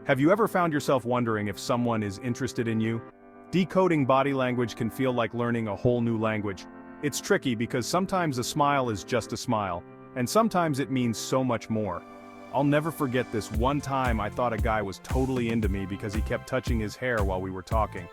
Have you ever found yourself wondering if someone is interested in you? Decoding body language can feel like learning a whole new language. It's tricky because sometimes a smile is just a smile, and sometimes it means so much more. I'll never forget this one time I thought a guy was totally into me because he kept touching his hair while we were talking.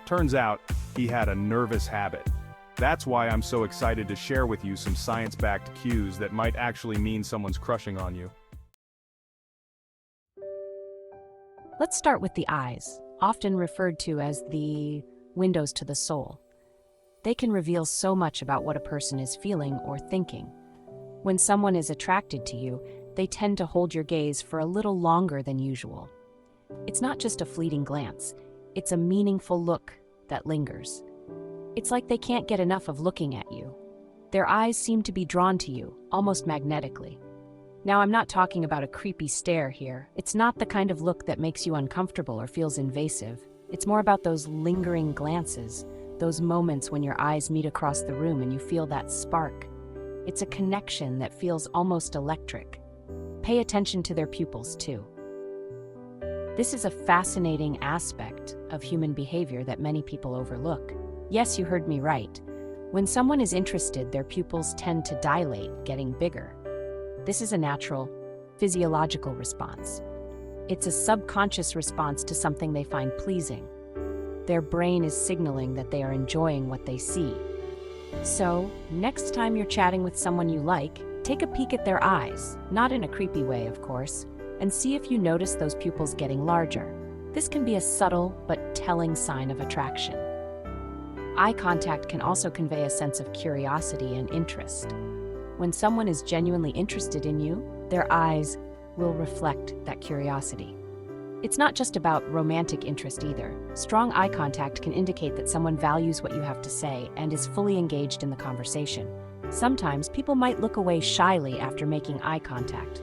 Turns out, he had a nervous habit. That's why I'm so excited to share with you some science-backed cues that might actually mean someone's crushing on you. Let's start with the eyes, often referred to as the windows to the soul. They can reveal so much about what a person is feeling or thinking. When someone is attracted to you, they tend to hold your gaze for a little longer than usual. It's not just a fleeting glance, it's a meaningful look that lingers. It's like they can't get enough of looking at you. Their eyes seem to be drawn to you, almost magnetically. Now, I'm not talking about a creepy stare here. It's not the kind of look that makes you uncomfortable or feels invasive. It's more about those lingering glances, those moments when your eyes meet across the room and you feel that spark. It's a connection that feels almost electric. Pay attention to their pupils, too. This is a fascinating aspect of human behavior that many people overlook. Yes, you heard me right. When someone is interested, their pupils tend to dilate, getting bigger. This is a natural, physiological response. It's a subconscious response to something they find pleasing. Their brain is signaling that they are enjoying what they see. So, next time you're chatting with someone you like, take a peek at their eyes, not in a creepy way, of course, and see if you notice those pupils getting larger. This can be a subtle but telling sign of attraction. Eye contact can also convey a sense of curiosity and interest. When someone is genuinely interested in you, their eyes will reflect that curiosity. It's not just about romantic interest either. Strong eye contact can indicate that someone values what you have to say and is fully engaged in the conversation. Sometimes people might look away shyly after making eye contact.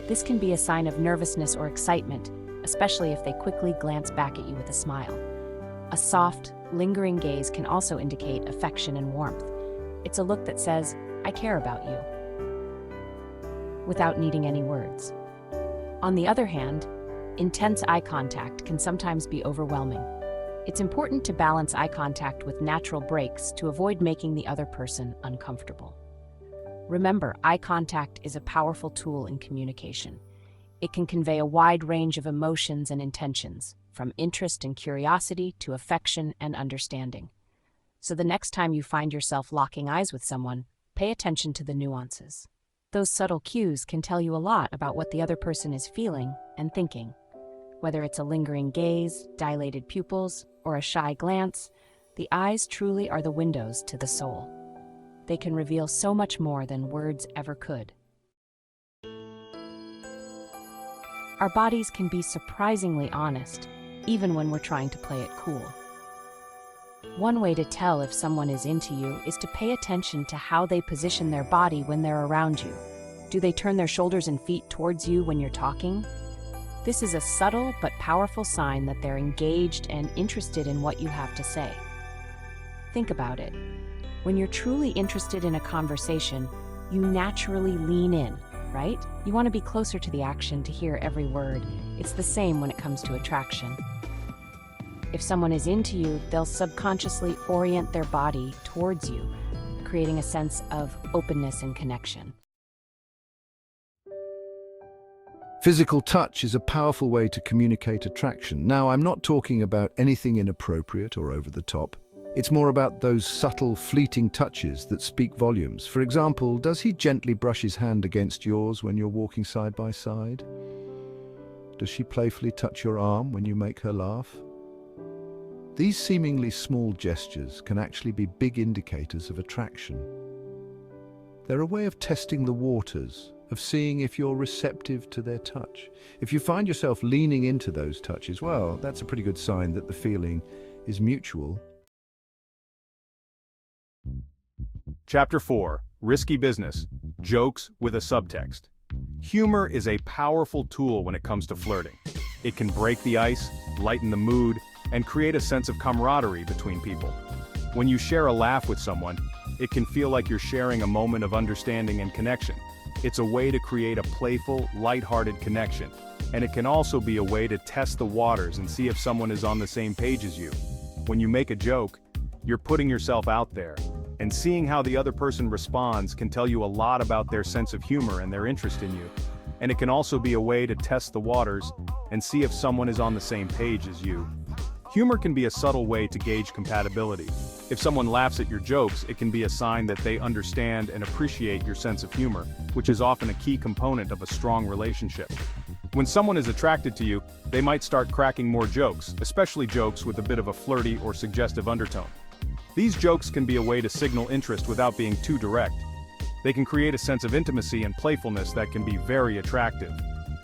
This can be a sign of nervousness or excitement, especially if they quickly glance back at you with a smile. A soft, lingering gaze can also indicate affection and warmth. It's a look that says, "I care about you," without needing any words. On the other hand, intense eye contact can sometimes be overwhelming. It's important to balance eye contact with natural breaks to avoid making the other person uncomfortable. Remember, eye contact is a powerful tool in communication. It can convey a wide range of emotions and intentions, from interest and curiosity to affection and understanding. So the next time you find yourself locking eyes with someone, pay attention to the nuances. Those subtle cues can tell you a lot about what the other person is feeling and thinking. Whether it's a lingering gaze, dilated pupils, or a shy glance, the eyes truly are the windows to the soul. They can reveal so much more than words ever could. Our bodies can be surprisingly honest, even when we're trying to play it cool. One way to tell if someone is into you is to pay attention to how they position their body when they're around you. Do they turn their shoulders and feet towards you when you're talking? This is a subtle but powerful sign that they're engaged and interested in what you have to say. Think about it. When you're truly interested in a conversation, you naturally lean in, right? You want to be closer to the action to hear every word. It's the same when it comes to attraction. If someone is into you, they'll subconsciously orient their body towards you, creating a sense of openness and connection. Physical touch is a powerful way to communicate attraction. Now, I'm not talking about anything inappropriate or over the top. It's more about those subtle, fleeting touches that speak volumes. For example, does he gently brush his hand against yours when you're walking side by side? Does she playfully touch your arm when you make her laugh? These seemingly small gestures can actually be big indicators of attraction. They're a way of testing the waters, of seeing if you're receptive to their touch. If you find yourself leaning into those touches, well, that's a pretty good sign that the feeling is mutual. Chapter 4. Risky Business. Jokes with a Subtext. Humor is a powerful tool when it comes to flirting. It can break the ice, lighten the mood, and create a sense of camaraderie between people. When you share a laugh with someone, it can feel like you're sharing a moment of understanding and connection. It's a way to create a playful, lighthearted connection. And it can also be a way to test the waters and see if someone is on the same page as you. When you make a joke, you're putting yourself out there, and seeing how the other person responds can tell you a lot about their sense of humor and their interest in you. And it can also be a way to test the waters and see if someone is on the same page as you. Humor can be a subtle way to gauge compatibility. If someone laughs at your jokes, it can be a sign that they understand and appreciate your sense of humor, which is often a key component of a strong relationship. When someone is attracted to you, they might start cracking more jokes, especially jokes with a bit of a flirty or suggestive undertone. These jokes can be a way to signal interest without being too direct. They can create a sense of intimacy and playfulness that can be very attractive,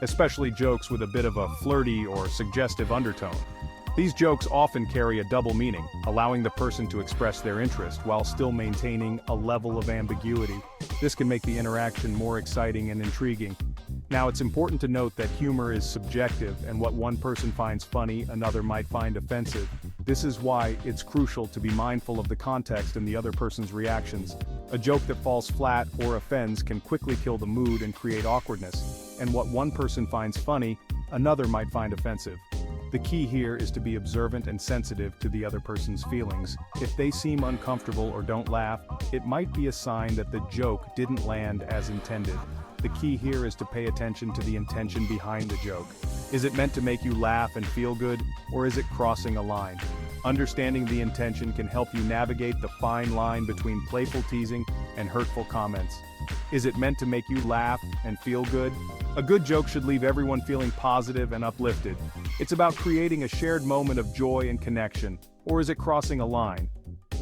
especially jokes with a bit of a flirty or suggestive undertone. These jokes often carry a double meaning, allowing the person to express their interest while still maintaining a level of ambiguity. This can make the interaction more exciting and intriguing. Now, it's important to note that humor is subjective, and what one person finds funny, another might find offensive. This is why it's crucial to be mindful of the context and the other person's reactions. A joke that falls flat or offends can quickly kill the mood and create awkwardness, and what one person finds funny, another might find offensive. The key here is to be observant and sensitive to the other person's feelings. If they seem uncomfortable or don't laugh, it might be a sign that the joke didn't land as intended. The key here is to pay attention to the intention behind the joke. Is it meant to make you laugh and feel good, or is it crossing a line? Understanding the intention can help you navigate the fine line between playful teasing and hurtful comments. Is it meant to make you laugh and feel good? A good joke should leave everyone feeling positive and uplifted. It's about creating a shared moment of joy and connection, or is it crossing a line?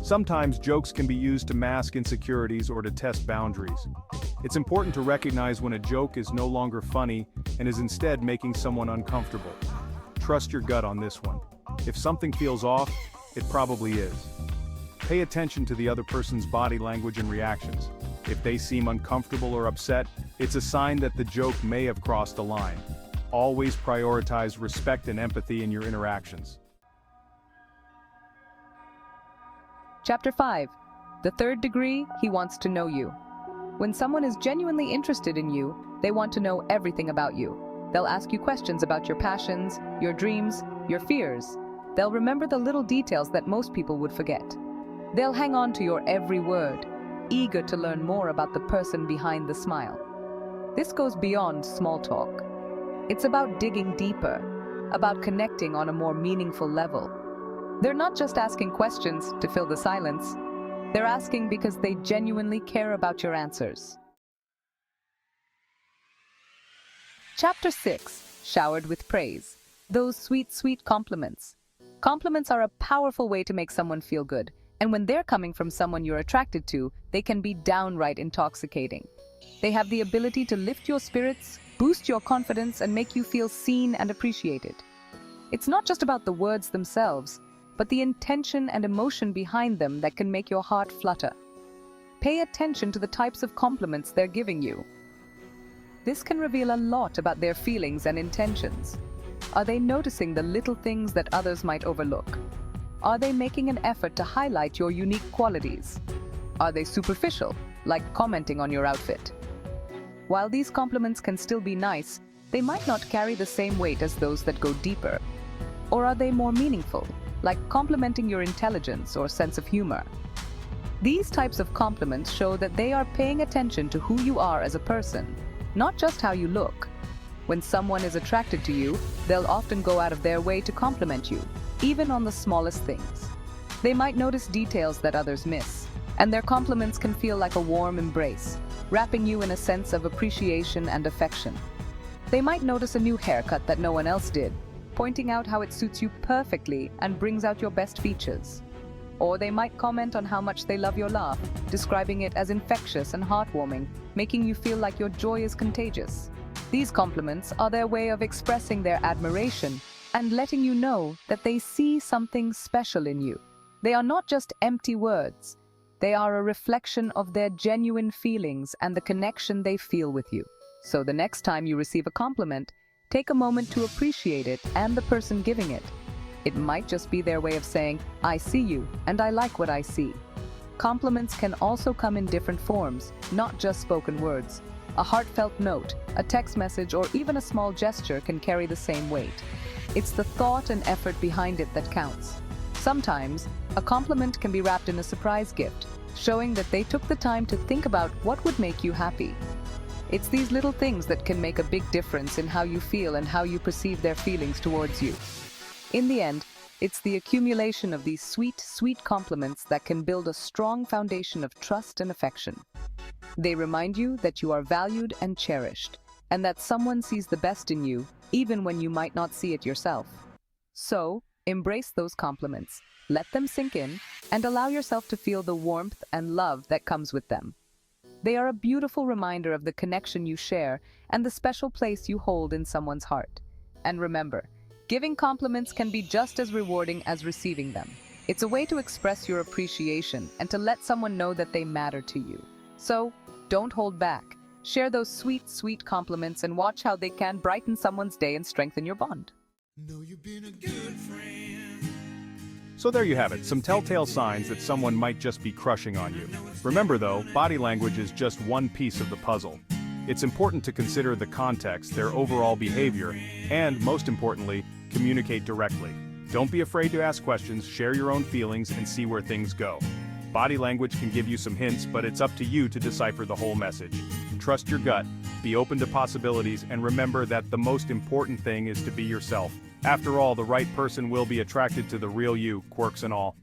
Sometimes jokes can be used to mask insecurities or to test boundaries. It's important to recognize when a joke is no longer funny and is instead making someone uncomfortable. Trust your gut on this one. If something feels off, it probably is. Pay attention to the other person's body language and reactions. If they seem uncomfortable or upset, it's a sign that the joke may have crossed a line. Always prioritize respect and empathy in your interactions. Chapter 5. The third degree, he wants to know you. When someone is genuinely interested in you, they want to know everything about you. They'll ask you questions about your passions, your dreams, your fears. They'll remember the little details that most people would forget. They'll hang on to your every word, eager to learn more about the person behind the smile. This goes beyond small talk. It's about digging deeper, about connecting on a more meaningful level. They're not just asking questions to fill the silence. They're asking because they genuinely care about your answers. Chapter 6. Showered with praise. Those sweet, sweet compliments. Compliments are a powerful way to make someone feel good, and when they're coming from someone you're attracted to, they can be downright intoxicating. They have the ability to lift your spirits, boost your confidence, and make you feel seen and appreciated. It's not just about the words themselves, but the intention and emotion behind them that can make your heart flutter. Pay attention to the types of compliments they're giving you. This can reveal a lot about their feelings and intentions. Are they noticing the little things that others might overlook? Are they making an effort to highlight your unique qualities? Are they superficial, like commenting on your outfit? While these compliments can still be nice, they might not carry the same weight as those that go deeper. Or are they more meaningful, like complimenting your intelligence or sense of humor? These types of compliments show that they are paying attention to who you are as a person, not just how you look. When someone is attracted to you, they'll often go out of their way to compliment you, even on the smallest things. They might notice details that others miss, and their compliments can feel like a warm embrace, wrapping you in a sense of appreciation and affection. They might notice a new haircut that no one else did, pointing out how it suits you perfectly and brings out your best features. Or they might comment on how much they love your laugh, describing it as infectious and heartwarming, making you feel like your joy is contagious. These compliments are their way of expressing their admiration and letting you know that they see something special in you. They are not just empty words. They are a reflection of their genuine feelings and the connection they feel with you. So the next time you receive a compliment, take a moment to appreciate it and the person giving it. It might just be their way of saying, "I see you, and I like what I see." Compliments can also come in different forms, not just spoken words. A heartfelt note, a text message, or even a small gesture can carry the same weight. It's the thought and effort behind it that counts. Sometimes, a compliment can be wrapped in a surprise gift, showing that they took the time to think about what would make you happy. It's these little things that can make a big difference in how you feel and how you perceive their feelings towards you. In the end, it's the accumulation of these sweet, sweet compliments that can build a strong foundation of trust and affection. They remind you that you are valued and cherished, and that someone sees the best in you, even when you might not see it yourself. So, embrace those compliments, let them sink in, and allow yourself to feel the warmth and love that comes with them. They are a beautiful reminder of the connection you share and the special place you hold in someone's heart. And remember, giving compliments can be just as rewarding as receiving them. It's a way to express your appreciation and to let someone know that they matter to you. So, don't hold back. Share those sweet, sweet compliments and watch how they can brighten someone's day and strengthen your bond. Know you've been a good friend. So there you have it, some telltale signs that someone might just be crushing on you. Remember though, body language is just one piece of the puzzle. It's important to consider the context, their overall behavior, and, most importantly, communicate directly. Don't be afraid to ask questions, share your own feelings, and see where things go. Body language can give you some hints, but it's up to you to decipher the whole message. Trust your gut, be open to possibilities, and remember that the most important thing is to be yourself. After all, the right person will be attracted to the real you, quirks and all.